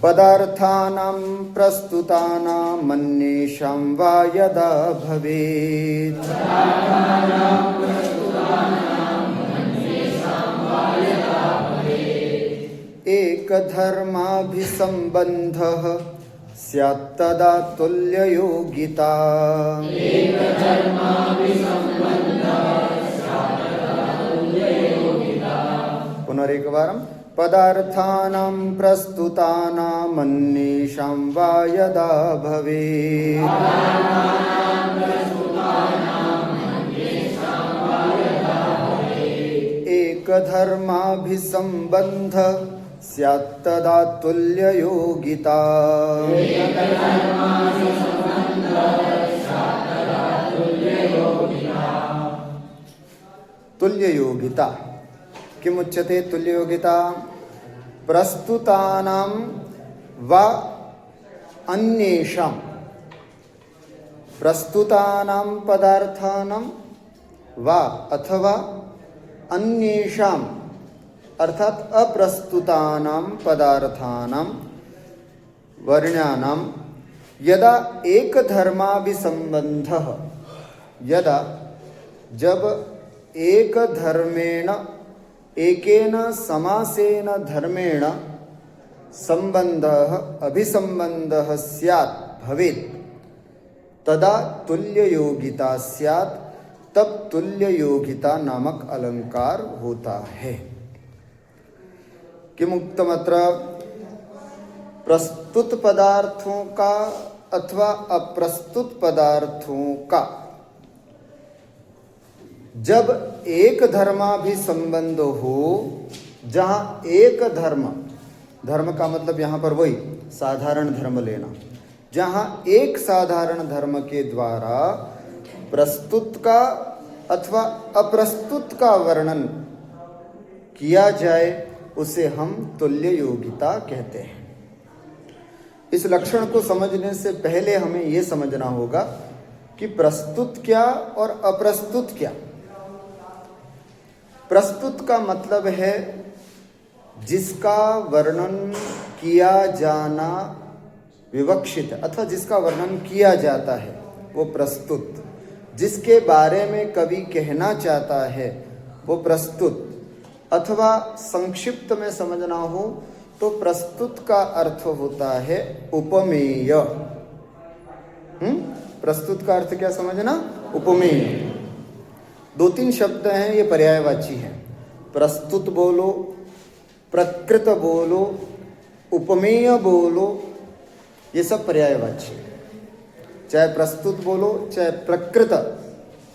पदार्थानां प्रस्तुतानाम् अन्येषां वा यदा भवेत् एकधर्माभिसम्बन्धः स्यात् तदा तुल्ययोगिता। पुनरेकवारं पदार्थानां प्रस्तुतानाम् अन्येषां वा यदा भवेत् एकधर्माभिसम्बन्धः स्यात् तदा तुल्ययोगिता। तुल्ययोगिता किमुच्यते? तुल्ययोगिता प्रस्तुतानां वा अन्येषां, प्रस्तुतानां पदार्थानां वा अथवा अन्येषां अर्थात अप्रस्तुतानां पदार्थानां वर्ण्यानां यदा एक धर्माभिसंबंधः, यदा जब एक धर्मेण एकेन समासेन धर्मेण संबंधः अभिसंबंधः स्यात् भवेत् तदा तुल्ययोगिता स्यात्, तब तुल्ययोगिता नामक अलंकार होता है। किमुक्तमत्र प्रस्तुत पदार्थों का अथवा अप्रस्तुत पदार्थों का जब एक धर्माभिसंबंध हो, जहाँ एक धर्म, धर्म का मतलब यहाँ पर वही साधारण धर्म लेना, जहाँ एक साधारण धर्म के द्वारा प्रस्तुत का अथवा अप्रस्तुत का वर्णन किया जाए उसे हम तुल्य योगिता कहते हैं। इस लक्षण को समझने से पहले हमें यह समझना होगा कि प्रस्तुत क्या और अप्रस्तुत क्या। प्रस्तुत का मतलब है जिसका वर्णन किया जाना विवक्षित अथवा जिसका वर्णन किया जाता है वो प्रस्तुत, जिसके बारे में कवि कहना चाहता है वो प्रस्तुत, अथवा संक्षिप्त में समझना हो तो प्रस्तुत का अर्थ होता है उपमेय। प्रस्तुत का अर्थ क्या समझना? उपमेय। दो तीन शब्द हैं, ये पर्यायवाची हैं। प्रस्तुत बोलो, प्रकृत बोलो, उपमेय बोलो, ये सब पर्यायवाची है। चाहे प्रस्तुत बोलो चाहे प्रकृत,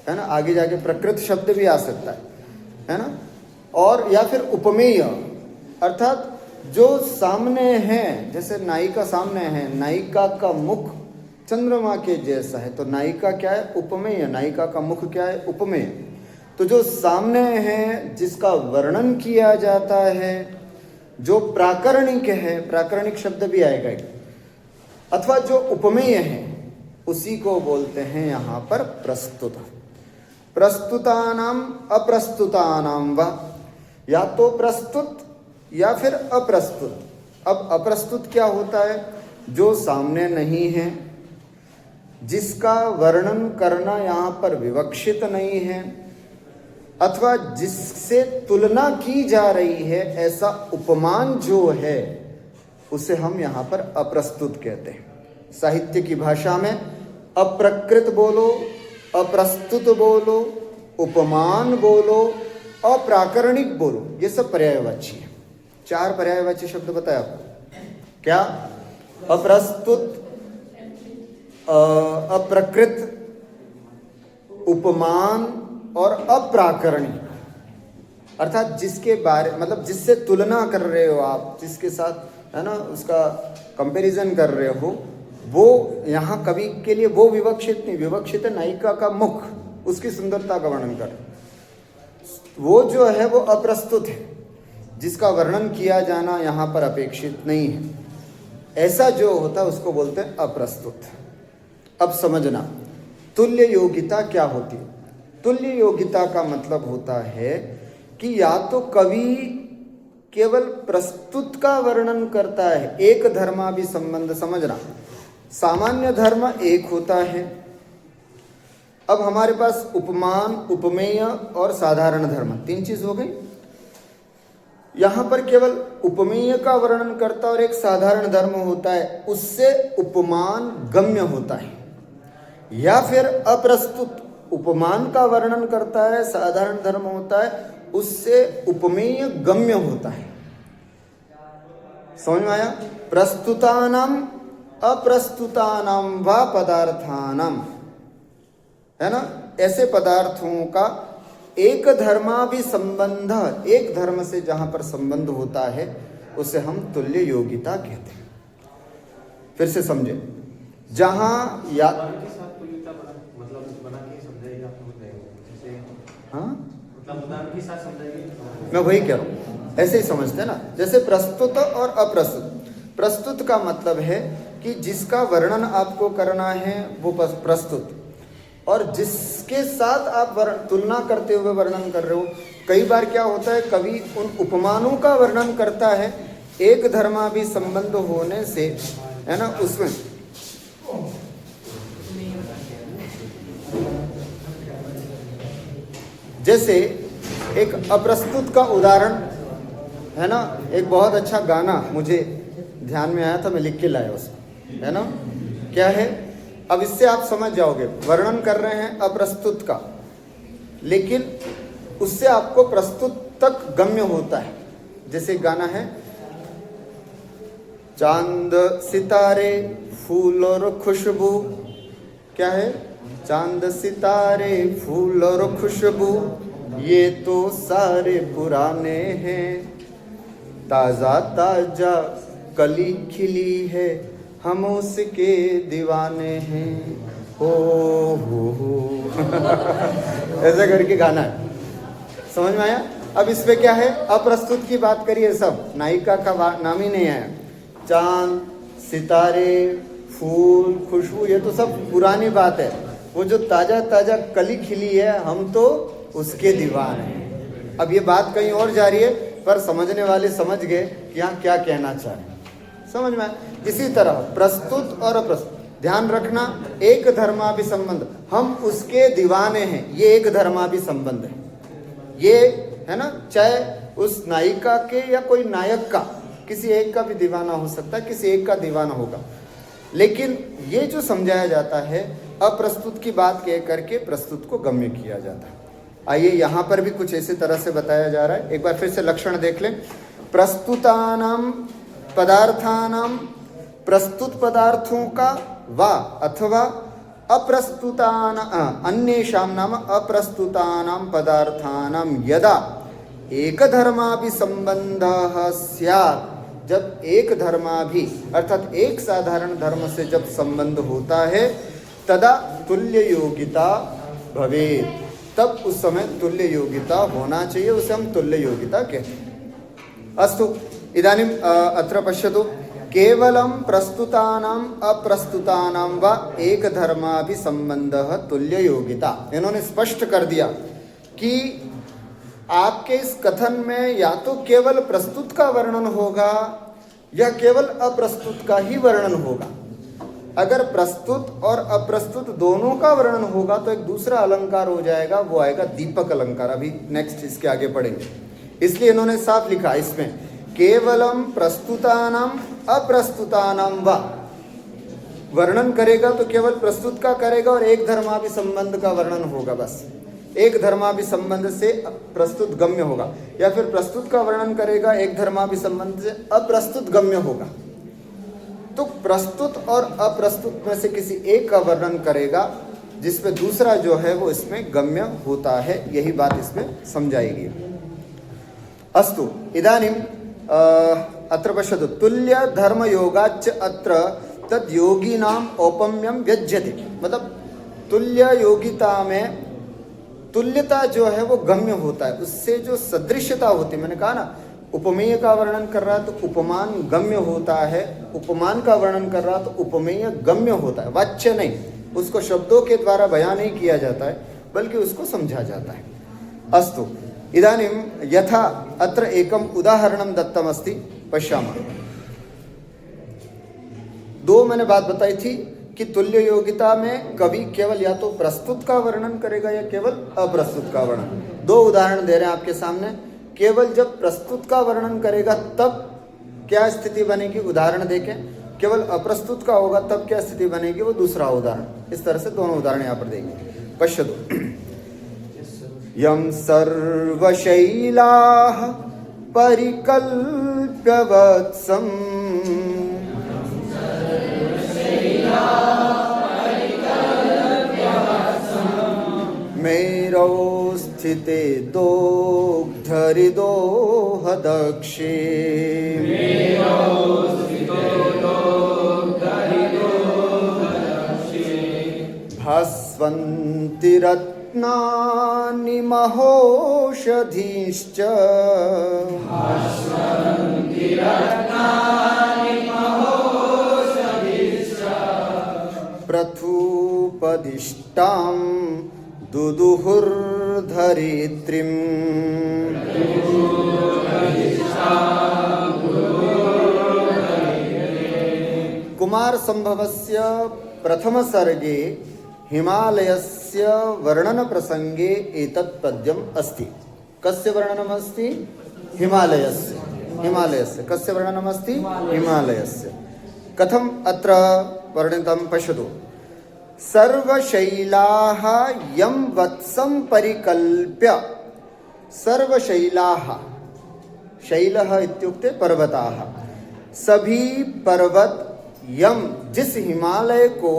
है ना, आगे जाके प्रकृत शब्द भी आ सकता है ना, और या फिर उपमेय अर्थात जो सामने है, जैसे नायिका सामने है, नायिका का मुख चंद्रमा के जैसा है तो नायिका क्या है? उपमेय। नायिका का मुख क्या है? उपमेय। तो जो सामने है, जिसका वर्णन किया जाता है, जो प्राकरणिक है, प्राकरणिक शब्द भी आएगा, अथवा जो उपमेय है, उसी को बोलते हैं यहाँ पर प्रस्तुत। प्रस्तुतानाम अप्रस्तुतानाम वा, या तो प्रस्तुत या फिर अप्रस्तुत। अब अप्रस्तुत क्या होता है? जो सामने नहीं है, जिसका वर्णन करना यहाँ पर विवक्षित नहीं है, अथवा जिससे तुलना की जा रही है, ऐसा उपमान जो है उसे हम यहाँ पर अप्रस्तुत कहते हैं। साहित्य की भाषा में अप्रकृत बोलो, अप्रस्तुत बोलो, उपमान बोलो, अप्राकरणिक बोलो, ये सब पर्यायवाची है। चार पर्यायवाची शब्द बताया आपको। क्या? अप्रस्तुत, अप्रकृत, उपमान और अप्राकरणिक। अर्थात जिसके बारे मतलब जिससे तुलना कर रहे हो आप, जिसके साथ, है ना, उसका कंपैरिजन कर रहे हो, वो यहाँ कवि के लिए वो विवक्षित नहीं। विवक्षित है नायिका का मुख, उसकी सुंदरता का वर्णन कर। वो जो है वो अप्रस्तुत है, जिसका वर्णन किया जाना यहाँ पर अपेक्षित नहीं है। ऐसा जो होता है उसको बोलते हैं अप्रस्तुत। अब समझना तुल्य योगिता क्या होती है। तुल्य योगिता का मतलब होता है कि या तो कवि केवल प्रस्तुत का वर्णन करता है। एक धर्माभि संबंध समझना, सामान्य धर्म एक होता है। अब हमारे पास उपमान, उपमेय और साधारण धर्म, तीन चीज हो गई। यहां पर केवल उपमेय का वर्णन करता और एक साधारण धर्म होता है, उससे उपमान गम्य होता है। या फिर अप्रस्तुत उपमान का वर्णन करता है, साधारण धर्म होता है, उससे उपमेय गम्य होता है। समझ में आया? प्रस्तुतानाम अप्रस्तुतानाम वा पदार्थानाम, है ना, ऐसे पदार्थों का एक धर्माभि संबंध, एक धर्म से जहां पर संबंध होता है उसे हम तुल्य योगिता कहते हैं। फिर से समझे, जहां या मैं वही कह रहा हूं, ऐसे ही समझते ना। जैसे प्रस्तुत और अप्रस्तुत, प्रस्तुत का मतलब है कि जिसका वर्णन आपको करना है वो प्रस्तुत, और जिसके साथ आप तुलना करते हुए वर्णन कर रहे हो। कई बार क्या होता है, कवि उन उपमानों का वर्णन करता है एक धर्माभि संबंध होने से, है ना, उसमें जैसे एक अप्रस्तुत का उदाहरण है ना, एक बहुत अच्छा गाना मुझे ध्यान में आया था, मैं लिख के लाया उसको, है ना। क्या है, अब इससे आप समझ जाओगे, वर्णन कर रहे हैं अप्रस्तुत का, लेकिन उससे आपको प्रस्तुत तक गम्य होता है। जैसे गाना है, चांद सितारे फूल और खुशबू, क्या है, चांद सितारे फूल और खुशबू ये तो सारे पुराने हैं, ताजा ताजा कली खिली है हम उसके दीवाने हैं, हो ऐसा करके गाना है। समझ में आया? अब इसमें क्या है, अप्रस्तुत की बात करिए, सब नायिका का नाम ही नहीं आया। चांद सितारे फूल खुशबू ये तो सब पुरानी बात है, वो जो ताजा ताजा कली खिली है हम तो उसके दीवाने हैं। अब ये बात कहीं और जा रही है, पर समझने वाले समझ गए कि यहाँ क्या कहना चाह रहे, समझ में। इसी तरह प्रस्तुत और अप्रस्तुत, ध्यान रखना, एक धर्माभि संबंध, हम उसके दीवाने हैं, ये एक धर्माभि संबंध है। ये है ना, चाहे उस नायिका के या कोई नायक का, किसी एक का भी दीवाना हो सकता है, किसी एक का दीवाना होगा, लेकिन ये जो समझाया जाता है अप्रस्तुत की बात कह करके प्रस्तुत को गम्य किया जाता है। आइए यहाँ पर भी कुछ इसी तरह से बताया जा रहा है। एक बार फिर से लक्षण देख लें। प्रस्तुतानाम पदार्थानाम, प्रस्तुत पदार्थों का, वा अथवा अप्रस्तुतान अन्येषां नाम अप्रस्तुतानां पदार्थानां यदा एक धर्माभि संबंधः स्यात्, जब एक धर्माभि अर्थात एक साधारण धर्म से जब संबंध होता है, तदा तुल्य योगिता भवेत्, तब उस समय तुल्य योगिता होना चाहिए, उसे हम तुल्य योगिता कहते हैं। अस्तु, इदानीम अत्र पश्यतु, केवलं प्रस्तुतानाम् अप्रस्तुतानां वा एक धर्माभि संबंधः तुल्य योगिता। इन्होंने स्पष्ट कर दिया कि आपके इस कथन में या तो केवल प्रस्तुत का वर्णन होगा या केवल अप्रस्तुत का ही वर्णन होगा। अगर प्रस्तुत और अप्रस्तुत दोनों का वर्णन होगा तो एक दूसरा अलंकार हो जाएगा, वो आएगा दीपक अलंकार। अभी नेक्स्ट इसके आगे पढ़ेंगे, इसलिए इन्होंने साफ लिखा इसमें, केवलम प्रस्तुतानाम अप्रस्तुतानाम वा, वर्णन करेगा तो केवल प्रस्तुत का करेगा और एक धर्माभि संबंध का वर्णन होगा, बस एक धर्माभि संबंध से प्रस्तुत गम्य होगा, या फिर प्रस्तुत का वर्णन करेगा एक धर्माभि संबंध से अप्रस्तुत गम्य होगा। तो प्रस्तुत और अप्रस्तुत में से किसी एक का वर्णन करेगा जिसमें दूसरा जो है वो इसमें गम्य होता है, यही बात इसमें समझाएगी। अस्तु, इदानीम अत्र पश्यतु, तुल्य धर्म योगाच्च अत्र तद योगिनाम औपम्यम व्यज्यते, मतलब तुल्य योगिता में तुल्यता जो है वो गम्य होता है, उससे जो सदृश्यता होती है, मैंने कहा ना उपमेय का वर्णन कर रहा है तो उपमान गम्य होता है, उपमान का वर्णन कर रहा है तो उपमेय गम्य होता है, वाच्य नहीं, उसको शब्दों के द्वारा बयान नहीं किया जाता है बल्कि उसको समझा जाता है। अस्तु, इदानीं यथा अत्र एकम् उदाहरणं दत्तमस्ति, पश्यामः। दो मैंने बात बताई थी कि तुल्य योगिता में कवि केवल या तो प्रस्तुत का वर्णन करेगा या केवल अप्रस्तुत का वर्णन। दो उदाहरण दे रहे हैं आपके सामने। केवल जब प्रस्तुत का वर्णन करेगा तब क्या स्थिति बनेगी, उदाहरण देखें। केवल अप्रस्तुत का होगा तब क्या स्थिति बनेगी, वो दूसरा उदाहरण। इस तरह से दोनों उदाहरण यहाँ पर देंगे। पश्यतु। यम सर्वशैलाः परिकल्प्य वत्सम् मेरौ स्थिते दोग्धरिदोहदक्षे भास्वन्ति रत्नानि महोषधीश्च पृथुपदिष्टां दुदुहुर्धरित्रीम् कुमार संभवस्य प्रथम सर्गे हिमालयस्य वर्णन प्रसंगे एतत् पद्यम् अस्ति। कस्य वर्णनम् अस्ति? हिमालयस्य। हिमालयस्य कस्य वर्णनम् अस्ति? हिमालयस्य। कथम् अत्र वर्णितं पश्यतु। सर्वशैलाः यं वत्सं परिकल्प्य, सर्वशैलाः, शैलः इत्युक्ते पर्वताः, सभी पर्वत यम जिस हिमालय को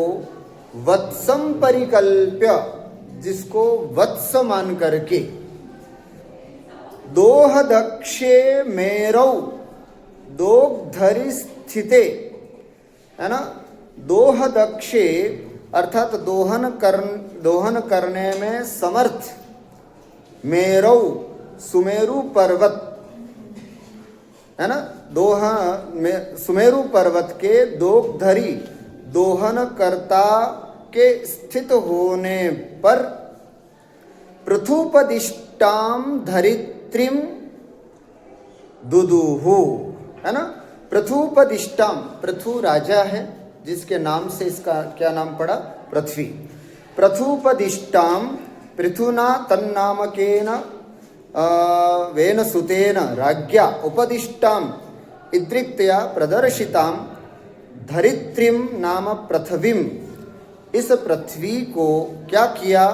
वत्सम परिकल्प्य, जिसको वत्स मान करके, दोहदक्षे मेरौ दोग्धरि स्थिते, है ना, दोहदक्षे अर्थात दोहन करने में समर्थ, मेरौ सुमेरु पर्वत, है ना, सुमेरु पर्वत के दोग्धरी दोहनकर्ता के स्थित होने पर पृथुपदिष्टाम धरित्रीम दुदुहु, है ना। पृथुपदिष्टाम, पृथु राजा है जिसके नाम से इसका क्या नाम पड़ा? पृथ्वी। पृथुपदिष्टाम, पृथुना तन्नामकेन वेन सुतेन राज्ञा उपदिष्टाम इद्रिक्तया प्रदर्शिताम धरित्रीम नाम पृथ्वीम, इस पृथ्वी को क्या किया?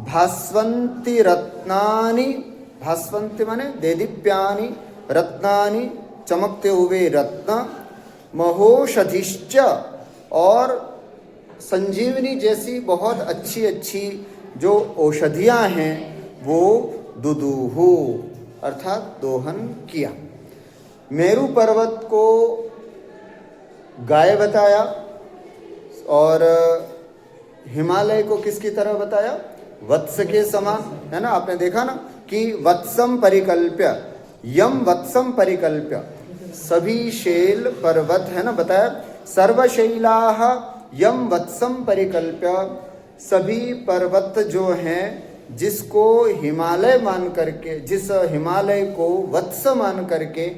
भास्वन्ति रत्नानि, भास्वन्ति माने देदीप्यानि, रत्नानि चमकते हुए रत्न, महोषधिश्च और संजीवनी जैसी बहुत अच्छी अच्छी जो औषधियां हैं वो दुदुहु अर्थात दोहन किया। मेरु पर्वत को गाय बताया और हिमालय को किसकी तरह बताया? वत्स के समान, है ना। आपने देखा ना कि वत्सम परिकल्प्य, यम वत्सम परिकल्प्य, सभी शैल पर्वत, है ना, बताया। सर्वशैलाः यम वत्सम परिकल्प्य, सभी पर्वत जो हैं जिसको हिमालय मान करके, जिस हिमालय को वत्स मान करके,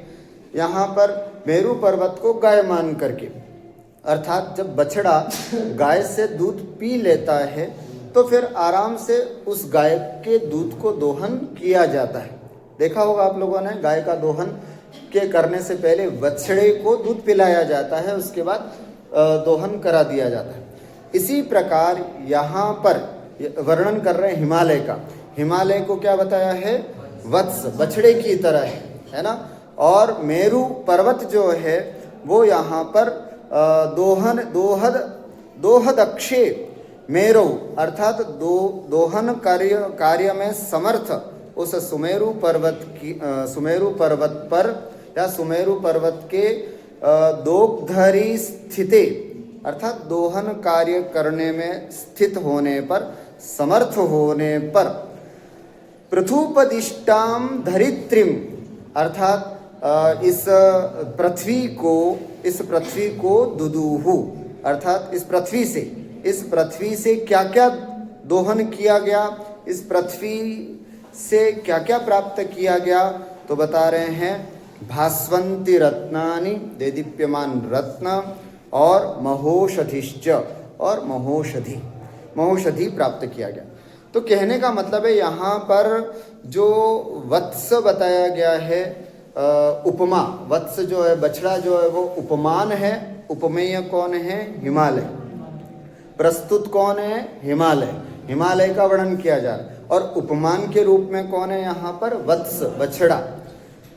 यहाँ पर मेरु पर्वत को गाय मान करके, अर्थात जब बछड़ा गाय से दूध पी लेता है तो फिर आराम से उस गाय के दूध को दोहन किया जाता है। देखा होगा आप लोगों ने, गाय का दोहन के करने से पहले बछड़े को दूध पिलाया जाता है, उसके बाद दोहन करा दिया जाता है। इसी प्रकार यहाँ पर वर्णन कर रहे हैं हिमालय का। हिमालय को क्या बताया है? वत्स, बछड़े की तरह है ना। और मेरु पर्वत जो है वो यहाँ पर दोहदक्षे मेरु अर्थात दोहन कार्य में समर्थ उस सुमेरु पर्वत पर या सुमेरु पर्वत के दोग्धरी स्थिते अर्थात दोहन कार्य करने में स्थित होने पर, समर्थ होने पर, पृथुपदिष्टाम धरित्रीम अर्थात इस पृथ्वी को दुदुहु अर्थात इस पृथ्वी से क्या क्या दोहन किया गया? इस पृथ्वी से क्या क्या प्राप्त किया गया, तो बता रहे हैं भास्वंती रत्नानि, देदीप्यमान रत्न, और महोषधिश्च, और महोषधि प्राप्त किया गया। तो कहने का मतलब है यहाँ पर जो वत्स बताया गया है, उपमा, वत्स जो है बछड़ा जो है वो उपमान है। उपमेय कौन है? हिमालय। प्रस्तुत कौन है? हिमालय। हिमालय का वर्णन किया जा रहा है। और उपमान के रूप में कौन है यहाँ पर? वत्स, बछड़ा।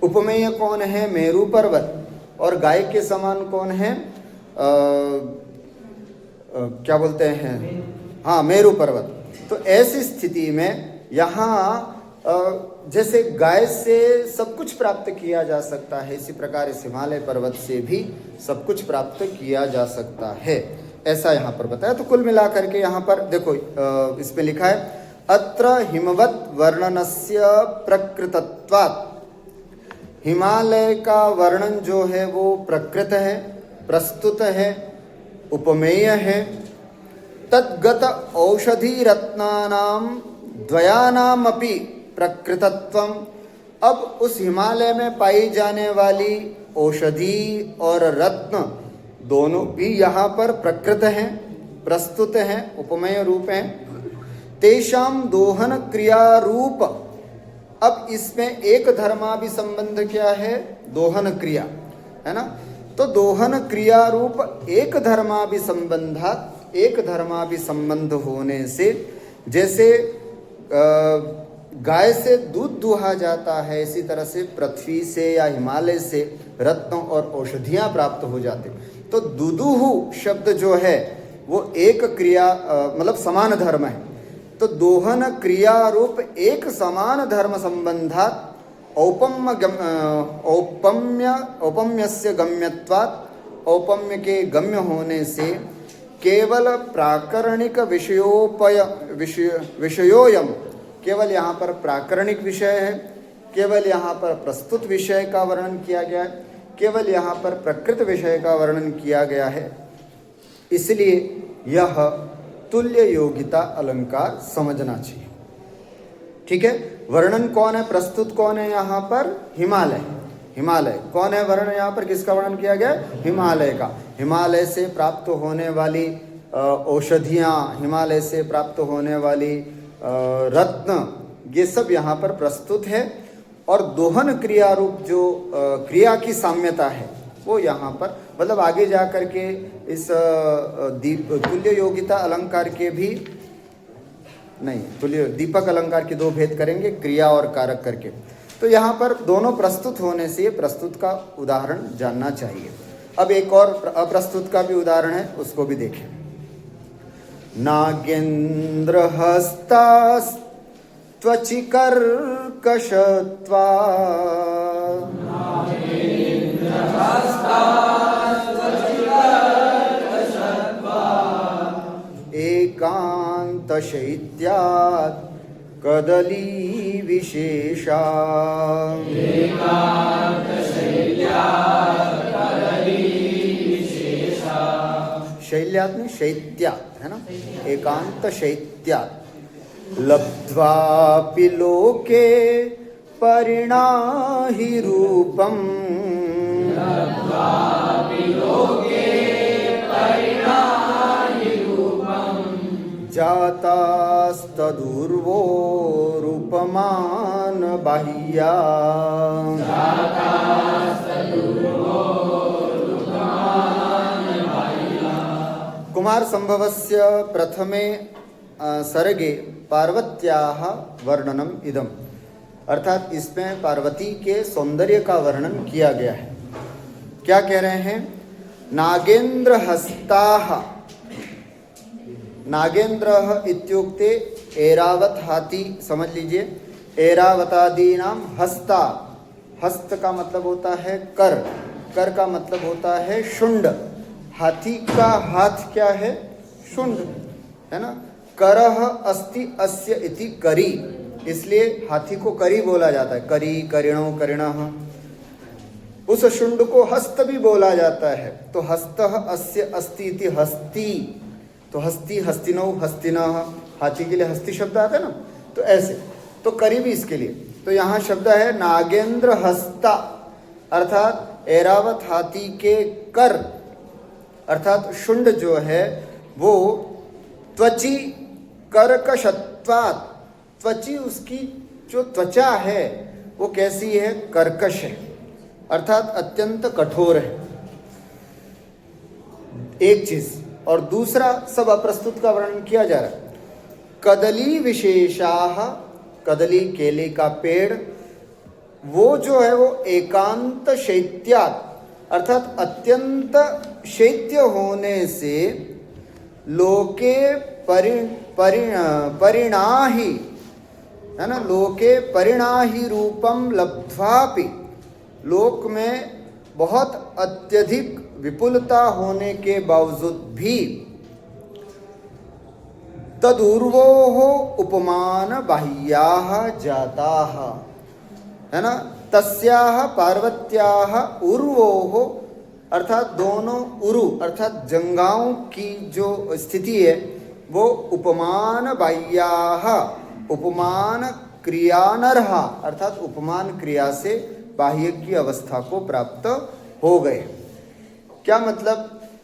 उपमेय कौन है? मेरू पर्वत। और गाय के समान कौन है? क्या बोलते हैं? हाँ, मेरू पर्वत। तो ऐसी स्थिति में यहाँ जैसे गाय से सब कुछ प्राप्त किया जा सकता है, इसी प्रकार इस हिमालय पर्वत से भी सब कुछ प्राप्त किया जा सकता है, ऐसा यहाँ पर बताया। तो कुल मिलाकर के यहाँ पर देखो, इसमें लिखा है अत्र हिमवत वर्णनस्य प्रकृतत्वात्। हिमालय का वर्णन जो है वो प्रकृत है, प्रस्तुत है, उपमेय है। तद्गत औषधि रत्नानाम द्वयानामपि प्रकृतत्वम। अब उस हिमालय में पाई जाने वाली औषधि और रत्न दोनों भी यहाँ पर प्रकृत हैं, प्रस्तुत हैं, उपमेय रूप हैं। तेषाम दोहन क्रिया रूप। अब इसमें एक धर्माभि संबंध क्या है? दोहन क्रिया, है ना। तो दोहन क्रिया रूप एक धर्माभि संबंधात, एक धर्माभि संबंध होने से, जैसे गाय से दूध दुहा जाता है, इसी तरह से पृथ्वी से या हिमालय से रत्न और औषधियाँ प्राप्त हो जाते। तो दुदुहु शब्द जो है वो एक क्रिया मतलब समान धर्म है। तो दोहन क्रिया रूप एक समान धर्म संबंधात औपम्यस्य गम्यत्वात्, औपम्य के गम्य होने से केवल प्राकरणिक विषयोयम, केवल यहाँ पर प्राकरणिक विषय है, केवल यहाँ पर प्रस्तुत विषय का वर्णन किया गया है, केवल यहाँ पर प्रकृत विषय का वर्णन किया गया है। इसलिए यह तुल्य योगिता अलंकार समझना चाहिए। ठीक है। वर्णन कौन है? प्रस्तुत कौन है यहाँ पर? हिमालय। हिमालय कौन है? वर्णन यहाँ पर किसका वर्णन किया गया? हिमालय का। हिमालय से प्राप्त होने वाली औषधियाँ, हिमालय से प्राप्त होने वाली रत्न, ये सब यहाँ पर प्रस्तुत है। और दोहन क्रिया रूप जो क्रिया की साम्यता है वो यहाँ पर, मतलब आगे जा कर के इस तुल्य योगिता अलंकार के भी नहीं, तुल्य दीपक अलंकार के दो भेद करेंगे, क्रिया और कारक करके। तो यहाँ पर दोनों प्रस्तुत होने से प्रस्तुत का उदाहरण जानना चाहिए। अब एक और अप्रस्तुत का भी उदाहरण है, उसको भी देखें। नागेंद्र हस्तास्त्वचिकर्कशत्वा एकांत शैत्यात् कदली विशेषा। शैल्यात् में शैत्यात् है ना, एकांत शैत्यात्। लब्ध्वापि लोके परिणाहि रूपम्, जातास्तदूर्वो रूपमान बाह्या। कुमार संभवस्य प्रथमे सर्गे पार्वत्याः वर्णनम इदम, अर्थात इसमें पार्वती के सौंदर्य का वर्णन किया गया है। क्या कह रहे हैं? नागेंद्र हस्ताः, नागेंद्र इत्युक्ते ऐरावत हाथी समझ लीजिए। ऐरावतादि नाम हस्ता, हस्त का मतलब होता है कर, कर का मतलब होता है शुंड। हाथी का हाथ क्या है? शुंड, है ना। करह अस्ति अस्य इति करी, इसलिए हाथी को करी बोला जाता है। करी, करिणो, करिणः। उस शुंड को हस्त भी बोला जाता है। तो हस्तः अस्य अस्ति इति हस्ती, तो हस्ती, हस्तिनौ, हस्तिनः, हाथी के लिए हस्ती शब्द आता है ना। तो ऐसे, तो करीबी इसके लिए। तो यहाँ शब्द है नागेंद्र हस्ता, अर्थात ऐरावत हाथी के कर, अर्थात शुंड जो है वो त्वची कर्कशत्वात्, त्वची उसकी जो त्वचा है वो कैसी है, कर्कश है, अर्थात अत्यंत कठोर है, एक चीज। और दूसरा सब अप्रस्तुत का वर्णन किया जा रहा है। कदली विशेषाः, कदली केले का पेड़, वो जो है वो एकांत शैत्यात्, अर्थात अत्यंत शैत्य होने से लोके परिणाहि, है ना, लोके परिणाहि रूपम लब्ध्वापि, लोक में बहुत अत्यधिक विपुलता होने के बावजूद भी तदूर्वोः उपमान बाह्याः जाताः, है ना, तस्याः पार्वत्याः उर्वोः, अर्थात दोनों उरु अर्थात जंगाओं की जो स्थिति है वो उपमान बाह्याः, उपमान क्रियानर्हा, अर्थात उपमान क्रिया से बाह्य की अवस्था को प्राप्त हो गए। क्या मतलब,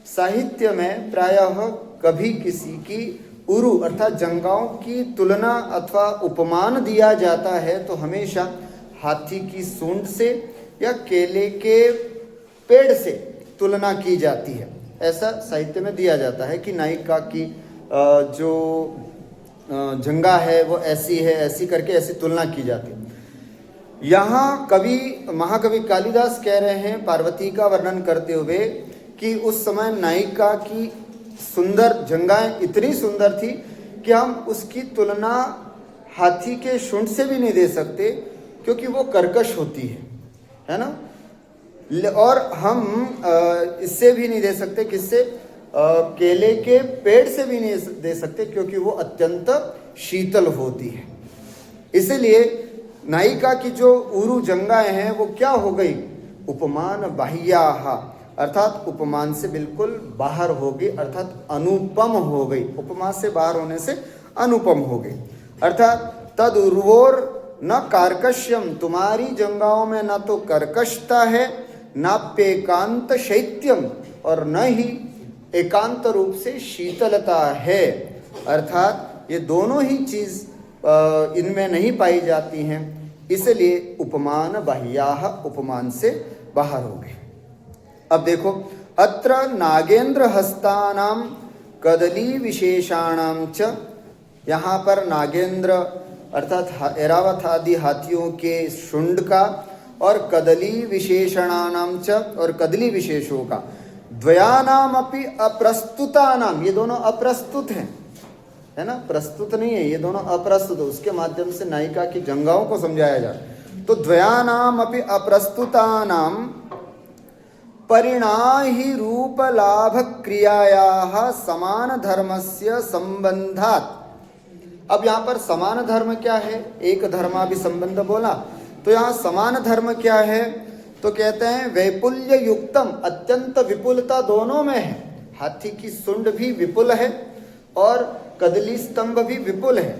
साहित्य में प्रायः कभी किसी की उरु अर्थात जंगाओं की तुलना अथवा उपमान दिया जाता है तो हमेशा हाथी की सूंड से या केले के पेड़ से तुलना की जाती है। ऐसा साहित्य में दिया जाता है कि नायिका की जो जंगा है वो ऐसी है, ऐसी करके ऐसी तुलना की जाती है। यहाँ कवि महाकवि कालिदास कह रहे हैं पार्वती का वर्णन करते हुए कि उस समय नायिका की सुंदर जंगाएं इतनी सुंदर थी कि हम उसकी तुलना हाथी के शुंड से भी नहीं दे सकते क्योंकि वो कर्कश होती है ना, और हम इससे भी नहीं दे सकते, किससे, केले के पेड़ से भी नहीं दे सकते क्योंकि वो अत्यंत शीतल होती है। इसलिए नायिका की जो उरु जंगाएं हैं वो क्या हो गई, उपमान बाह्याः, अर्थात उपमान से बिल्कुल बाहर हो गई, अर्थात अनुपम हो गई। उपमा से बाहर होने से अनुपम हो गई, अर्थात तद उर्वोर न कार्कश्यम, तुम्हारी जंगाओं में न तो कर्कशता है, नाप्येकांत शैत्यम, और न ही एकांत रूप से शीतलता है, अर्थात ये दोनों ही चीज इनमें नहीं पाई जाती हैं, इसलिए उपमान बाह्याः, उपमान से बाहर हो गए। अब देखो, अत्र नागेंद्र हस्तानाम कदली विशेषाणाम च, यहाँ पर नागेंद्र अर्थात ऐरावत आदि हाथियों के शुंड का और कदली विशेषणानाम च, और कदली विशेषों का, द्वयानाम अपि अप्रस्तुतानाम, ये दोनों अप्रस्तुत हैं, है ना, प्रस्तुत नहीं है, ये दोनों अप्रस्तुत, उसके माध्यम से नायिका की जंगाओं को समझाया जाए। तो द्वयानाम अपि अप्रस्तुतानाम परिणाहि रूप लाभ क्रियायाः समान धर्मस्य संबंधात्। अब यहाँ पर समान धर्म क्या है, एक धर्माभि संबंध बोला, तो यहाँ समान धर्म क्या है, तो कहते हैं वैपुल्य युक्तम, अत्यंत विपुलता दोनों में है, हाथी की सुंड भी विपुल है और कदली स्तंभ भी विपुल है,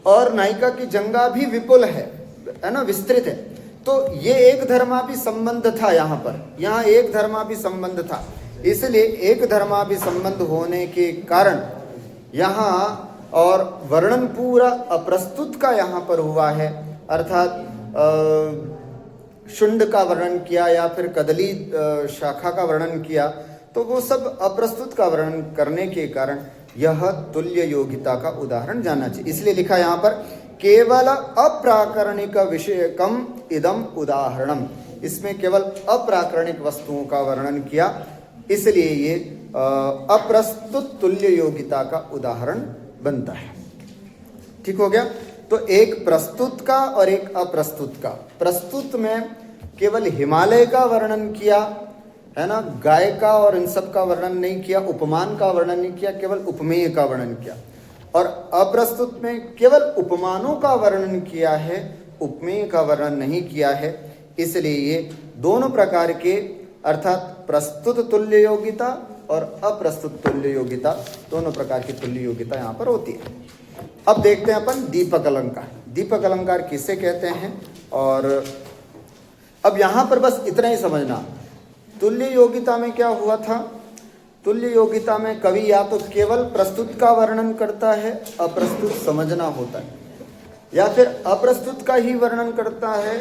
और नायिका की जंगा भी विपुल है ना, विस्तृत है। तो ये एक धर्माभि संबंध था, यहाँ पर, यहाँ एक धर्माभि संबंध था, इसलिए एक धर्माभि संबंध होने के कारण यहाँ, और वर्णन पूरा अप्रस्तुत का यहाँ पर हुआ है, अर्थात शुंड का वर्णन किया या फिर कदली शाखा का वर्णन किया, तो वो सब अप्रस्तुत का वर्णन करने के कारण यह तुल्य योगिता का उदाहरण जानना चाहिए। इसलिए लिखा यहाँ पर केवल अप्राकरणिक विषयकम इदम उदाहरणम, इसमें केवल अप्राकरणिक वस्तुओं का वर्णन किया, इसलिए ये अप्रस्तुत तुल्य योगिता का उदाहरण बनता है। ठीक हो गया। तो एक प्रस्तुत का और एक अप्रस्तुत का। प्रस्तुत में केवल हिमालय का वर्णन किया है ना, गाय का और इन सब का वर्णन नहीं किया, उपमान का वर्णन नहीं किया, केवल उपमेय का वर्णन किया। और अप्रस्तुत में केवल उपमानों का वर्णन किया है, उपमेय का वर्णन नहीं किया है। इसलिए ये दोनों प्रकार के, अर्थात प्रस्तुत तुल्य योगिता और अप्रस्तुत तुल्य योगिता, दोनों प्रकार की तुल्य योगिता यहाँ पर होती है। अब देखते हैं अपन दीपक अलंकार। दीपक अलंकार किसे कहते हैं, और अब यहां पर बस इतना ही समझना, तुल्य योगिता में क्या हुआ था। तुल्य योगिता में कवि या तो केवल प्रस्तुत का वर्णन करता है, अप्रस्तुत समझना होता है, या फिर अप्रस्तुत का ही वर्णन करता है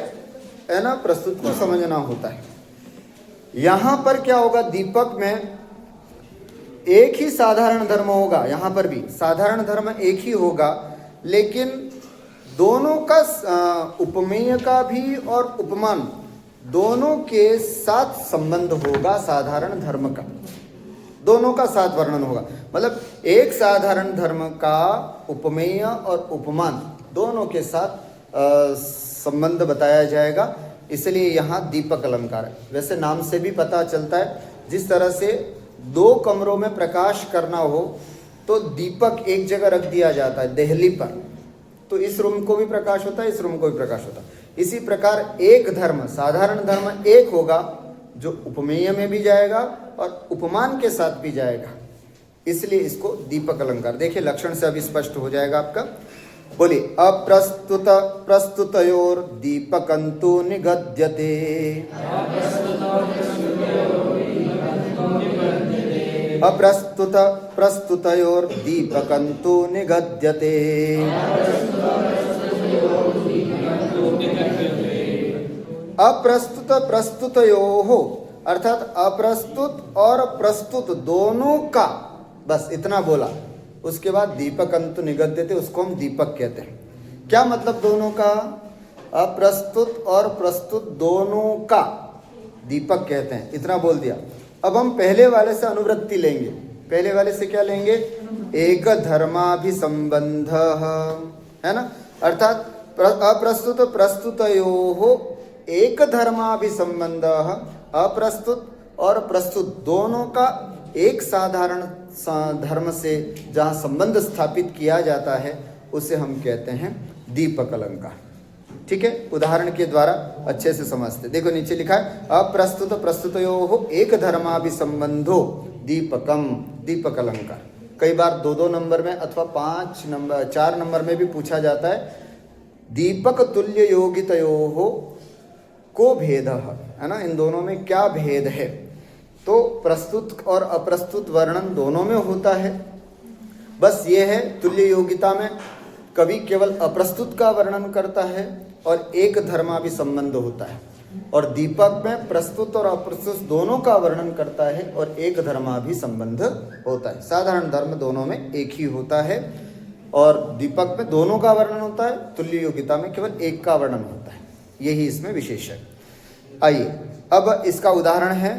ना, प्रस्तुत को समझना होता है। यहां पर क्या होगा, दीपक में एक ही साधारण धर्म होगा, यहां पर भी साधारण धर्म एक ही होगा, लेकिन दोनों का उपमेय का भी और उपमान दोनों के साथ संबंध होगा। साधारण धर्म का दोनों का साथ वर्णन होगा, मतलब एक साधारण धर्म का उपमेय और उपमान दोनों के साथ संबंध बताया जाएगा, इसलिए यहाँ दीपक अलंकार है। वैसे नाम से भी पता चलता है, जिस तरह से दो कमरों में प्रकाश करना हो तो दीपक एक जगह रख दिया जाता है देहली पर, तो इस रूम को भी प्रकाश होता है, इस रूम को भी प्रकाश होता है। इसी प्रकार एक धर्म, साधारण धर्म एक होगा जो उपमेय में भी जाएगा और उपमान के साथ भी जाएगा, इसलिए इसको दीपक अलंकार। देखिए लक्षण से अभी स्पष्ट हो जाएगा आपका। बोलिए, अप्रस्तुत प्रस्तुतयोर दीपकंतु निगद्यते, अप्रस्तुत प्रस्तुतयोर दीपकंतु निगद्यते। अप्रस्तुत प्रस्तुतयोः अर्थात अप्रस्तुत और प्रस्तुत दोनों का, बस इतना बोला, उसके बाद दीपकंतु निगद्यते, उसको हम दीपक कहते हैं। क्या मतलब दोनों का, अप्रस्तुत और प्रस्तुत दोनों का दीपक कहते हैं, इतना बोल दिया। अब हम पहले वाले से अनुवृत्ति लेंगे। पहले वाले से क्या लेंगे, एक धर्माभिसंबंध, है ना, अर्थात अप्रस्तुत प्रस्तुतयोः एक धर्माभिसंबंध, अप्रस्तुत और प्रस्तुत दोनों का एक साधारण धर्म से जहाँ संबंध स्थापित किया जाता है उसे हम कहते हैं दीपक अलंकार। ठीक है, उदाहरण के द्वारा अच्छे से समझते। देखो नीचे लिखा है, अप्रस्तुत प्रस्तुतयोः एक धर्माभिसंबंधो दीपकम, दीपक अलंकार। कई बार 2-2 नंबर में अथवा 5 नंबर 4 नंबर में भी पूछा जाता है, दीपक तुल्य योगितयोः को भेद है ना, इन दोनों में क्या भेद है। तो प्रस्तुत और अप्रस्तुत वर्णन दोनों में होता है, बस ये है तुल्य योगिता में कवि केवल अप्रस्तुत का वर्णन करता है और एक धर्माभिसंबंध होता है, और दीपक में प्रस्तुत और अप्रस्तुत दोनों का वर्णन करता है और एक धर्माभिसंबंध होता है। साधारण धर्म दोनों में एक ही होता है, और दीपक में दोनों का वर्णन होता है, तुल्य योगिता में केवल एक का वर्णन होता है, यही इसमें विशेष है। आइए अब इसका उदाहरण है,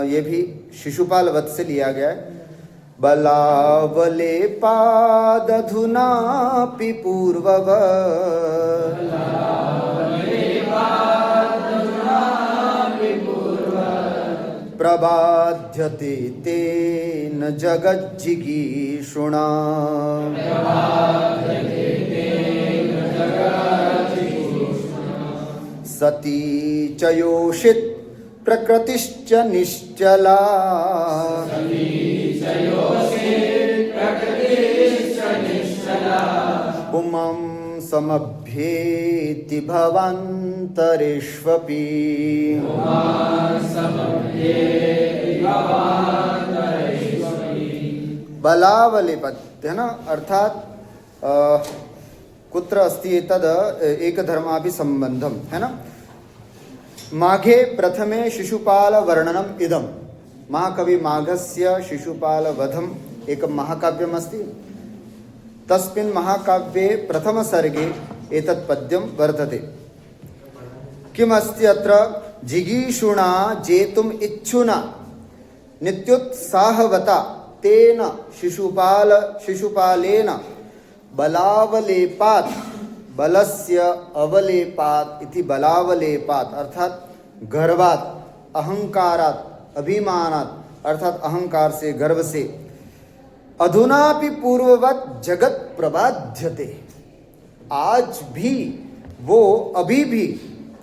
ये भी शिशुपाल वध से लिया गया है। बलावले पादधुनापि पूर्ववत्, प्रबाध्यते तेन जगज्जिगीषुणा, सती च योषित् प्रकृतिश्च निश्चला, पुमं समभ्येति भवान्तरेष्वपि। बलावलिपत है ना, अर्थात कुत्र अस्ति तद एक धर्माभिसंबंधम, है ना। माघे प्रथमे शिशुपाल वर्णनम इदम, महाकवि माघस्य शिशुपाल वधम एक महाकाव्यम अस्ति, तस्मिन् महाकाव्ये प्रथम सर्गे एतत् पद्यम वर्तते। किमस्ति अत्र, जिगीषुणा जेतुम इच्छुना नित्युत्साहवता तेन शिशुपालेन बलावलेपात्, बलस्य अवलेपात् इति बलावलेपात्, अर्थात गर्वात्, अहंकारात्, अभिमानात्, अर्थात अहंकार से, गर्व से, अधुनापि पूर्ववत् जगत प्रबाध्यते, आज भी वो अभी भी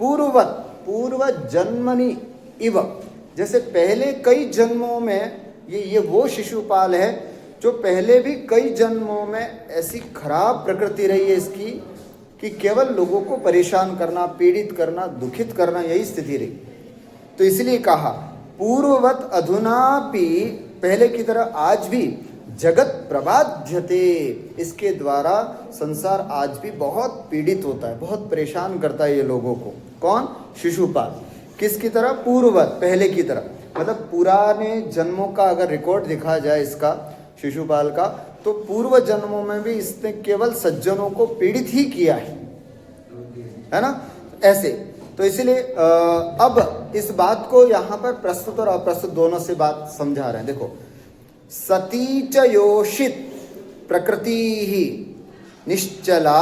पूर्ववत्, पूर्व जन्मनि इव, जैसे पहले कई जन्मों में ये वो शिशुपाल है जो पहले भी कई जन्मों में ऐसी खराब प्रकृति रही है इसकी कि केवल लोगों को परेशान करना, पीड़ित करना, दुखित करना, यही स्थिति रही। तो इसलिए कहा पूर्ववत अधुनापि, पहले की तरह आज भी जगत प्रबाध्यते, इसके द्वारा संसार आज भी बहुत पीड़ित होता है, बहुत परेशान करता है ये लोगों को। कौन? शिशुपाल। किसकी तरह? पूर्ववत, पहले की तरह। मतलब पुराने जन्मों का अगर रिकॉर्ड दिखा जाए इसका, शिशुपाल का, तो पूर्व जन्मों में भी इसने केवल सज्जनों को पीड़ित ही किया है ना, ऐसे। तो इसलिए अब इस बात को यहाँ पर प्रस्तुत और अप्रस्तुत दोनों से बात समझा रहे हैं। देखो, सती च योषित प्रकृति ही निश्चला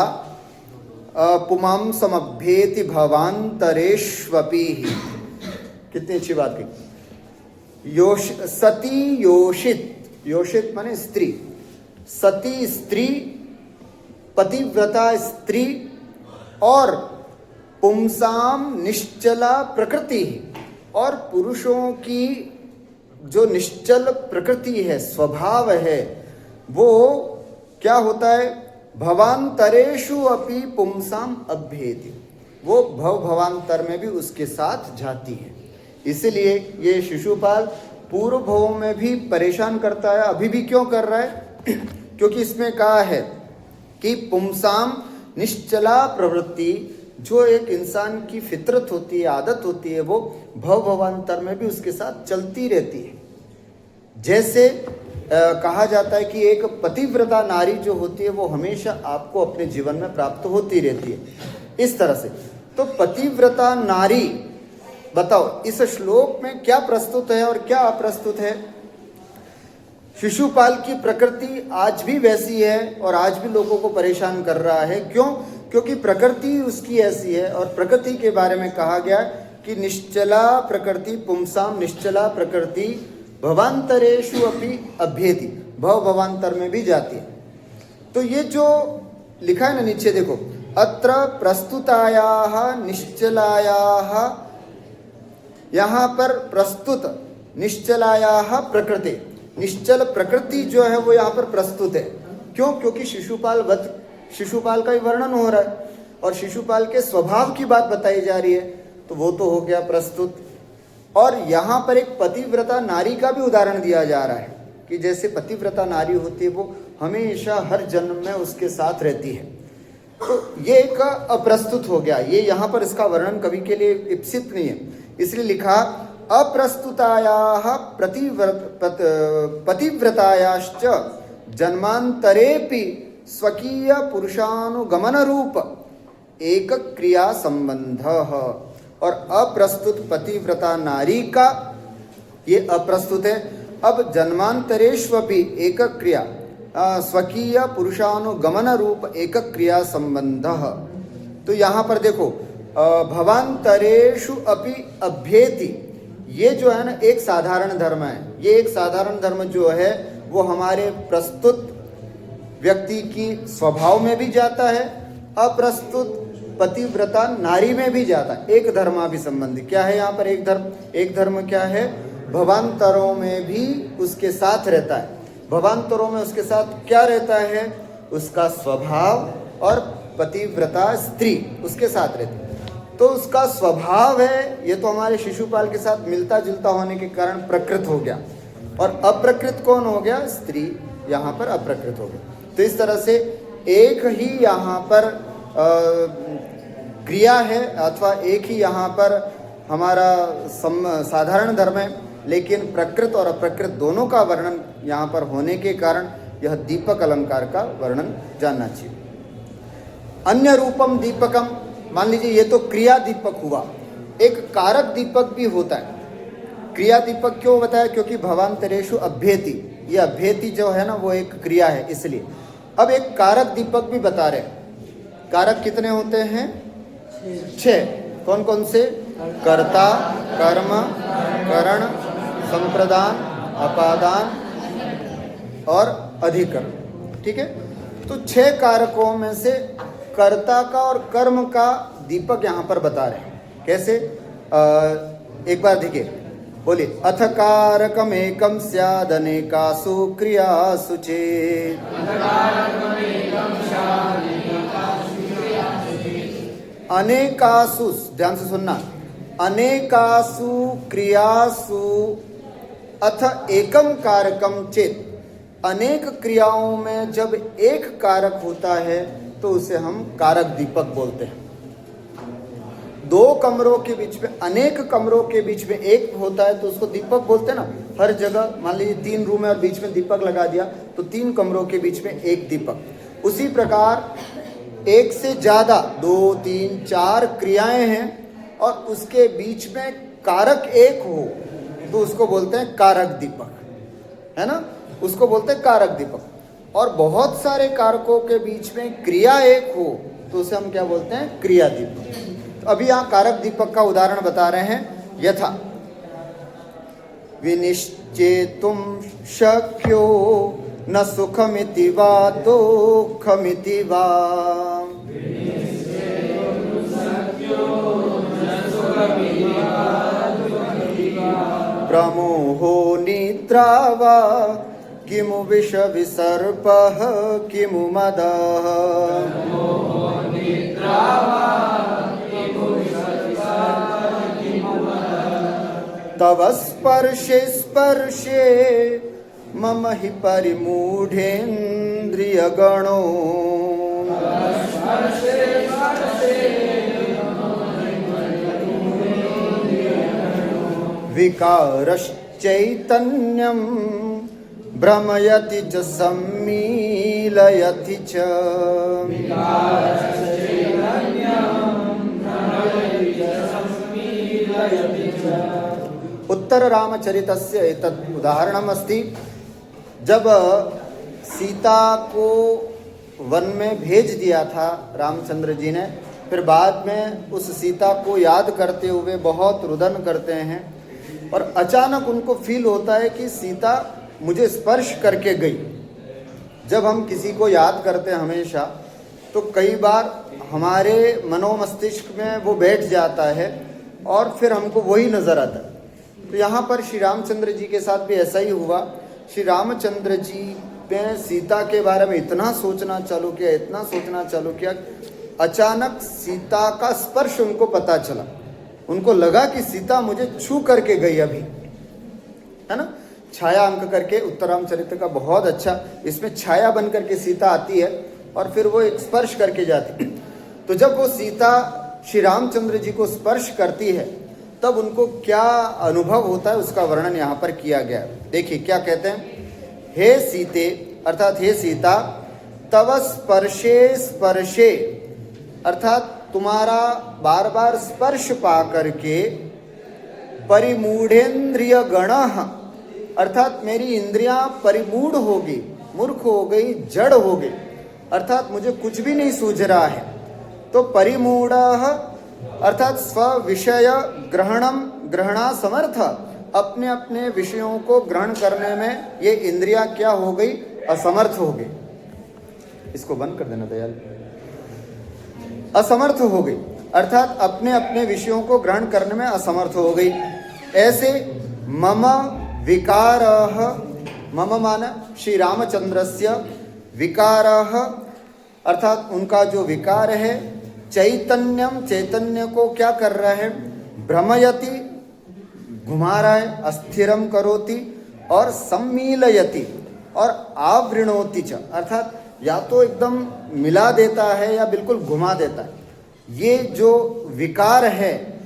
पुमांसमभ्येति भवांतरेष्वपि ही। कितनी अच्छी बात की। सती योषित, योषित माने स्त्री, सती स्त्री, पतिव्रता स्त्री, और पुंसाम निश्चला प्रकृति, और पुरुषों की जो निश्चल प्रकृति है, स्वभाव है, वो क्या होता है? भवांतरेषु अपि पुंसाम अभ्येति, वो भवांतर में भी उसके साथ जाती है। इसलिए ये शिशुपाल पूर्व भवों में भी परेशान करता है। अभी भी क्यों कर रहा है? क्योंकि इसमें कहा है कि पुंसाम निश्चला प्रवृत्ति, जो एक इंसान की फितरत होती है, आदत होती है, वो भवांतर में भी उसके साथ चलती रहती है। जैसे कहा जाता है कि एक पतिव्रता नारी जो होती है वो हमेशा आपको अपने जीवन में प्राप्त होती रहती है, इस तरह से। तो पतिव्रता नारी, बताओ इस श्लोक में क्या प्रस्तुत है और क्या अप्रस्तुत है? शिशुपाल की प्रकृति आज भी वैसी है और आज भी लोगों को परेशान कर रहा है। क्यों? क्योंकि प्रकृति उसकी ऐसी है, और प्रकृति के बारे में कहा गया कि निश्चला प्रकृति पुंसाम निश्चला प्रकृति भवांतरेषु अपि अभ्येति, भवांतर में भी जाती है। तो ये जो लिखा है ना नीचे देखो, अत्र प्रस्तुतायाः निश्चलायाः, यहाँ पर प्रस्तुत निश्चलायाः प्रकृति, निश्चल प्रकृति जो है वो यहाँ पर प्रस्तुत है। क्यों? क्योंकि शिशुपाल का ही वर्णन हो रहा है और शिशुपाल के स्वभाव की बात बताई जा रही है, तो वो तो हो गया प्रस्तुत। और यहाँ पर एक पतिव्रता नारी का भी उदाहरण दिया जा रहा है कि जैसे पतिव्रता नारी होती है वो हमेशा हर जन्म में उसके साथ रहती है। तो ये एक अप्रस्तुत हो गया, ये यहाँ पर इसका वर्णन कवि के लिए इप्सित नहीं है, इसलिए लिखा अप्रस्तुतायाः पतिव्रतायाश्च जन्मांतरेपि स्वकीय पुरुषानुगमन रूप एक क्रिया संबंध। और अप्रस्तुत पतिव्रता नारी का ये अप्रस्तुत है। अब जन्मांतरेष्वपि एक क्रिया स्वकीय पुरुषानुगमन रूप एक क्रिया संबंध। तो यहाँ पर देखो, भवांतरेषु अपि अभ्येति, ये जो है ना एक साधारण धर्म है। ये एक साधारण धर्म जो है वो हमारे प्रस्तुत व्यक्ति की स्वभाव में भी जाता है, अप्रस्तुत पतिव्रता नारी में भी जाता है। एक धर्माभिसंबंधी क्या है यहाँ पर? एक धर्म, एक धर्म क्या है? भवांतरों में भी उसके साथ रहता है। भवांतरों में उसके साथ क्या रहता है? उसका स्वभाव, और पतिव्रता स्त्री उसके साथ रहती है। तो उसका स्वभाव है, ये तो हमारे शिशुपाल के साथ मिलता जुलता होने के कारण प्रकृत हो गया, और अप्रकृत कौन हो गया? स्त्री यहाँ पर अप्रकृत हो गया। तो इस तरह से एक ही यहाँ पर क्रिया है, अथवा एक ही यहाँ पर हमारा साधारण धर्म है, लेकिन प्रकृत और अप्रकृत दोनों का वर्णन यहाँ पर होने के कारण यह दीपक अलंकार का वर्णन जानना चाहिए। अन्य रूपम दीपकम, मान लीजिए ये तो क्रिया दीपक हुआ, एक कारक दीपक भी होता है। क्रिया दीपक क्यों बताया? क्योंकि भवांतरेषु अभ्येति, ये अभ्येति जो है ना वो एक क्रिया है, इसलिए। अब एक कारक दीपक भी बता रहे हैं। कारक कितने होते हैं? 6। कौन कौन से? कर्ता, कर्म, करण, संप्रदान, अपादान और अधिकरण। ठीक है, तो 6 कारकों में से कर्ता का और कर्म का दीपक यहाँ पर बता रहे हैं। कैसे? एक बार देखिए, बोलिए। अथ कारकमेकं स्यादनेकासु क्रियासु चेत्। अनेकासु, ध्यान से सुनना, अनेकासु क्रियासु अथ एकम कारकम चेत। अनेक क्रियाओं में जब एक कारक होता है तो उसे हम कारक दीपक बोलते हैं। दो कमरों के बीच में, अनेक कमरों के बीच में एक होता है तो उसको दीपक बोलते हैं ना। हर जगह मान लीजिए 3 रूम है और बीच में दीपक लगा दिया तो 3 कमरों के बीच में एक दीपक। उसी प्रकार एक से ज्यादा 2, 3, 4 क्रियाएं हैं और उसके बीच में कारक एक हो तो उसको बोलते हैं कारक दीपक, है ना, उसको बोलते हैं कारक दीपक। और बहुत सारे कारकों के बीच में क्रिया एक हो तो उसे हम क्या बोलते हैं, क्रिया दीपक। तो अभी यहाँ कारक दीपक का उदाहरण बता रहे हैं। यथा विनिश्चेतुम शक्यो न सुखमिति वा दुःखमिति वा प्रमोहो निद्रा वा किमु विष विसर्पः किमु मदः। तव स्पर्शे स्पर्शे मम हि परिमूढेन्द्रियगणो विकारश्चैतन्यं भ्रमयति च सम्मीलयति च। उत्तर रामचरितस्य एतत् उदाहरणम् अस्ति। जब सीता को वन में भेज दिया था रामचंद्र जी ने, फिर बाद में उस सीता को याद करते हुए बहुत रुदन करते हैं और अचानक उनको फील होता है कि सीता मुझे स्पर्श करके गई। जब हम किसी को याद करते हैं हमेशा तो कई बार हमारे मनोमस्तिष्क में वो बैठ जाता है और फिर हमको वही नजर आता है। तो यहाँ पर श्री रामचंद्र जी के साथ भी ऐसा ही हुआ। श्री रामचंद्र जी ने सीता के बारे में इतना सोचना चालू किया, इतना सोचना चालू किया, अचानक सीता का स्पर्श उनको पता चला। उनको लगा कि सीता मुझे छू करके गई अभी, है ना। छाया अंक करके उत्तरामचरित्र का बहुत अच्छा, इसमें छाया बन करके सीता आती है और फिर वो एक स्पर्श करके जाती है। तो जब वो सीता श्री रामचंद्र जी को स्पर्श करती है तब उनको क्या अनुभव होता है उसका वर्णन यहाँ पर किया गया है। देखिए क्या कहते हैं। हे सीते, अर्थात हे सीता, तव स्पर्शे स्पर्शे, अर्थात तुम्हारा बार बार स्पर्श पा करके, परिमूढ़ेन्द्रिय गणः, अर्थात मेरी इंद्रियां परिमूढ़ हो गई, मूर्ख हो गई, जड़ हो गई, अर्थात मुझे कुछ भी नहीं सूझ रहा है। तो परिमूढ़ः अर्थात स्व विषय ग्रहणा समर्थ, अपने अपने विषयों को ग्रहण करने में ये इंद्रियां क्या हो गई, असमर्थ हो गई। इसको बंद कर देना दयाल। असमर्थ हो गई अर्थात अपने अपने विषयों को ग्रहण करने में असमर्थ हो गई। ऐसे मम विकारः, मम माना श्री रामचंद्रस्य, विकारः अर्थात उनका जो विकार है, चैतन्यम, चैतन्य को क्या कर रहा है, भ्रमयति, घुमा रहा है, अस्थिरम करोति, और सम्मीलयति, और आवृणोति च, अर्थात या तो एकदम मिला देता है या बिल्कुल घुमा देता है। ये जो विकार है,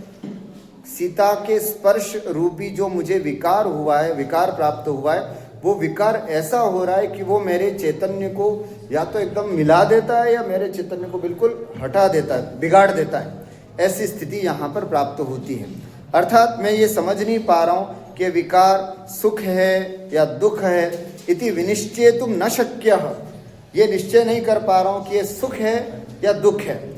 सीता के स्पर्श रूपी जो मुझे विकार हुआ है, विकार प्राप्त हुआ है, वो विकार ऐसा हो रहा है कि वो मेरे चैतन्य को या तो एकदम मिला देता है या मेरे चैतन्य को बिल्कुल हटा देता है, बिगाड़ देता है। ऐसी स्थिति यहाँ पर प्राप्त होती है। अर्थात मैं ये समझ नहीं पा रहा हूँ कि विकार सुख है या दुख है। इति विनिश्चेतुम न शक्यः, ये निश्चय नहीं कर पा रहा हूँ कि ये सुख है या दुख है।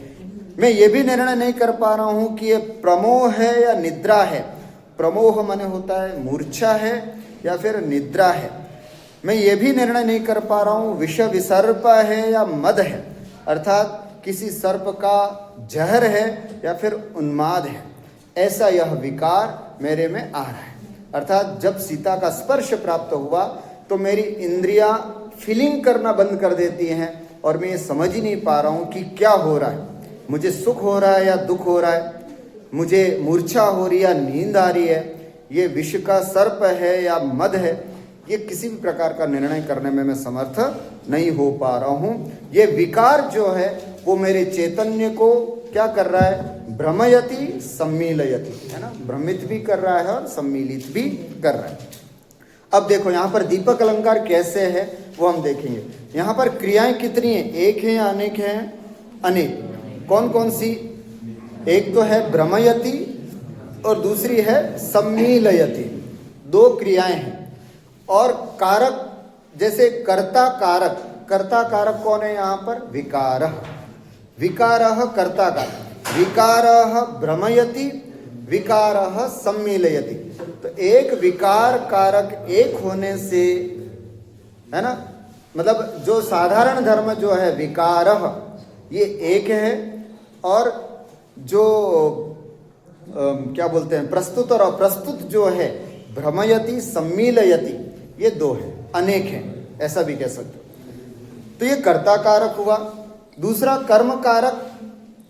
मैं ये भी निर्णय नहीं कर पा रहा हूँ कि ये प्रमोह है या निद्रा है। प्रमोह माने होता है मूर्छा है या फिर निद्रा है। मैं ये भी निर्णय नहीं कर पा रहा हूँ विष विसर्प है या मद है, अर्थात किसी सर्प का जहर है या फिर उन्माद है। ऐसा यह विकार मेरे में आ रहा है। अर्थात जब सीता का स्पर्श प्राप्त हुआ तो मेरी इंद्रियां फीलिंग करना बंद कर देती हैं और मैं ये समझ ही नहीं पा रहा हूँ कि क्या हो रहा है, मुझे सुख हो रहा है या दुख हो रहा है, मुझे मूर्छा हो रही है या नींद आ रही है, ये विष का सर्प है या मद है, ये किसी भी प्रकार का निर्णय करने में मैं समर्थ नहीं हो पा रहा हूँ। ये विकार जो है वो मेरे चैतन्य को क्या कर रहा है, भ्रमयति सम्मीलयति, है ना, भ्रमित भी कर रहा है और सम्मिलित भी कर रहा है। अब देखो यहाँ पर दीपक अलंकार कैसे है वो हम देखेंगे। यहाँ पर क्रियाएं कितनी हैं, एक है या अनेक हैं, अनेक। कौन कौन सी, एक तो है भ्रमयति और दूसरी है सम्मीलयति, दो क्रियाएं हैं। और कारक जैसे कर्ता कारक, कर्ता कारक कौन है यहाँ पर, विकारः, विकारः कर्ता कारक, विकारः भ्रमयति, विकारः सम्मीलयति। तो एक विकार कारक एक होने से, है ना, मतलब जो साधारण धर्म जो है विकारः ये एक है, और जो क्या बोलते हैं प्रस्तुत और अप्रस्तुत जो है भ्रमयति सम्मीलयति ये दो है, अनेक है, ऐसा भी कह सकते हो। तो ये कर्ता कारक हुआ। दूसरा कर्म कारक,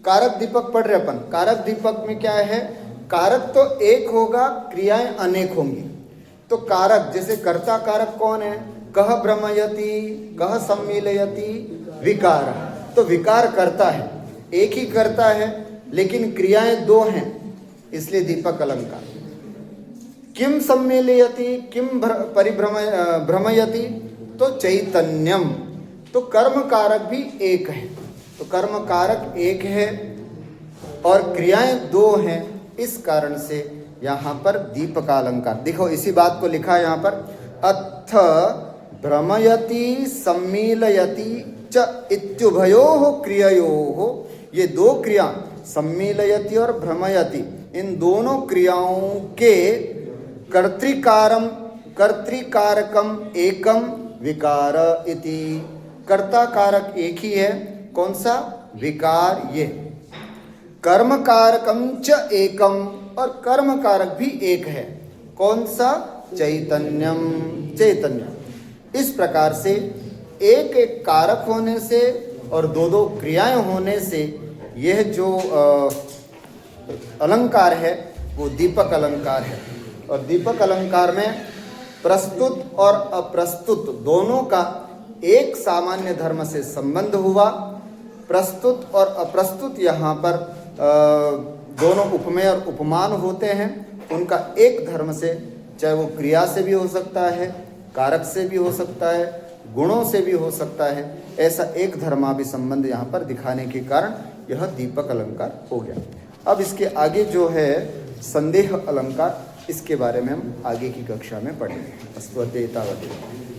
कारक दीपक पढ़ रहे अपन, कारक दीपक में क्या है, कारक तो एक होगा, क्रियाएं अनेक होंगी। तो कारक जैसे कर्ता कारक कौन है, कह भ्रमयति, कह सम्मीलयति, विकार। तो विकार करता है, एक ही करता है लेकिन क्रियाएं दो हैं, इसलिए दीपक अलंकार। किम सम्मीलयति, किम भ्रमयति, तो चैतन्यम। तो कर्म कारक भी एक है, तो कर्म कारक एक है और क्रियाएं दो हैं, इस कारण से यहाँ पर दीपक अलंकार। देखो इसी बात को लिखा है यहाँ पर, अथ भ्रमयति सम्मीलयति च इत्युभयोः क्रिययोः। ये दो क्रिया सम्मीलयति और भ्रमयति, इन दोनों क्रियाओं के कर्तृकारम कर्तृकारकम एकम विकार इति। कर्ता कारक एक ही है, कौन सा, विकार। ये कर्म कारकम च एकम, और कर्म कारक भी एक है, कौन सा, चैतन्यम, चैतन्य। इस प्रकार से एक एक कारक होने से और दो दो क्रियाएं होने से यह जो अलंकार है वो दीपक अलंकार है। और दीपक अलंकार में प्रस्तुत और अप्रस्तुत दोनों का एक सामान्य धर्म से संबंध हुआ। प्रस्तुत और अप्रस्तुत यहाँ पर दोनों उपमेय और उपमान होते हैं, उनका एक धर्म से, चाहे वो क्रिया से भी हो सकता है, कारक से भी हो सकता है, गुणों से भी हो सकता है, ऐसा एक धर्माभि संबंध यहाँ पर दिखाने के कारण यह दीपक अलंकार हो गया। अब इसके आगे जो है संदेह अलंकार, इसके बारे में हम आगे की कक्षा में पढ़ेंगे। अस्तु अद्य तावदेव।